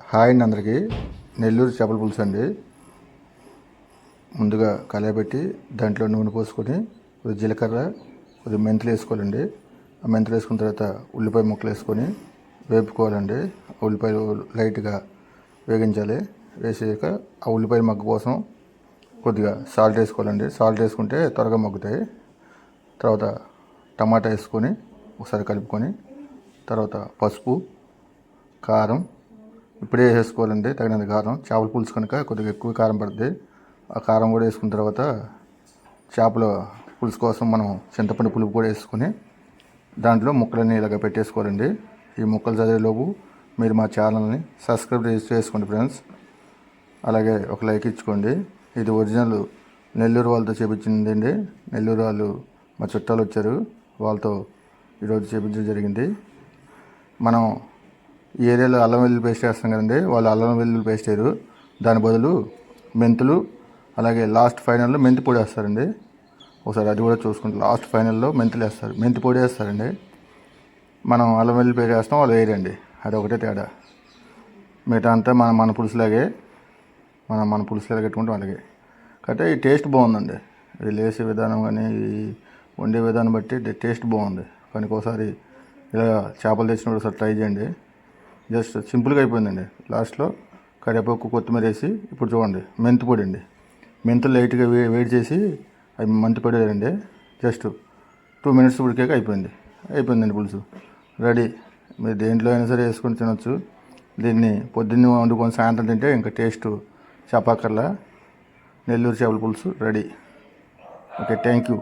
Hi అండి అందరికీ. నెల్లూరు చేపల పులుసు అండి. ముందుగా కళాయి పెట్టి దాంట్లో నూనె పోసుకొని కొద్దిగా జీలకర్ర కొద్దిగా మెంతులు వేసుకోవాలండి. ఆ మెంతులు వేసుకున్న తర్వాత ఉల్లిపాయ ముక్కలు వేసుకొని వేపుకోవాలండి. ఉల్లిపాయలు లైట్గా వేగించాలి. వేసాక ఆ ఉల్లిపాయ మగ్గు కోసం కొద్దిగా సాల్ట్ వేసుకోవాలండి. సాల్ట్ వేసుకుంటే త్వరగా మగ్గుతాయి. తర్వాత టమాటా వేసుకొని ఒకసారి కలుపుకొని తర్వాత పసుపు, కారం ఇప్పుడే వేసుకోవాలండి. తగినంత కారం, చేపల పులుసు కనుక కొద్దిగా ఎక్కువ కారం పడుతుంది. ఆ కారం కూడా వేసుకున్న తర్వాత చేపల పులుసు కోసం మనం చింతపండు పులుపు కూడా వేసుకొని దాంట్లో ముక్కలన్నీ ఇలాగ పెట్టేసుకోవాలండి. ఈ ముక్కలు చదివేలోపు మీరు మా ఛానల్ని సబ్స్క్రైబ్ చేసుకోండి ఫ్రెండ్స్. అలాగే ఒక లైక్ ఇచ్చుకోండి. ఇది ఒరిజినల్ నెల్లూరు వాళ్ళతో చేపించిందండి. నెల్లూరు వాళ్ళు మా చుట్టాలు వచ్చారు, వాళ్ళతో ఈరోజు చేపించడం జరిగింది. మనం ఈ ఏరియాలో అల్లం వెల్లుల్లి పేస్ట్ వేస్తాం కదండి, వాళ్ళు అల్లం వెల్లుల్లి పేస్ట్ వేయరు. దాని బదులు మెంతులు, అలాగే లాస్ట్ ఫైనల్లో మెంతి పొడి వేస్తారండి. ఒకసారి అది కూడా చూసుకుంటే లాస్ట్ ఫైనల్లో మెంతులు వేస్తారు, మెంతి పొడి వేస్తారండి. మనం అల్లం వెల్లుల్లి పేస్ట్ వేస్తాం, వాళ్ళు వేయరండి. అది ఒకటే తేడా. మిగతా అంతా మన పులుసులాగే మన పులుసులాగా పెట్టుకుంటాం అలాగే. కాబట్టి ఈ టేస్ట్ బాగుందండి. ఇది లేసే విధానం కానీ వండే విధానం బట్టి టేస్ట్ బాగుంది. కానీ ఒకసారి ఇలా చేపలు తెచ్చినప్పుడు ఒకసారి ట్రై చేయండి. జస్ట్ సింపుల్గా అయిపోయిందండి. లాస్ట్లో కరివేపాకు, కొత్తిమీర వేసి ఇప్పుడు చూడండి మెంతి పొడి అండి. మెంతులు లైట్గా వేడి చేసి అవి మెంతి పొడి వేయండి. జస్ట్ 2 minutes ఉడికాక అయిపోయిందండి పులుసు రెడీ. మీరు దేంట్లో అయినా సరే వేసుకొని తినొచ్చు. దీన్ని పొద్దున్నే వండుకొని సాయంత్రం తింటే ఇంకా టేస్ట్ చెప్పక్కర్లా. నెల్లూరు చేపల పులుసు రెడీ. Okay, thank you.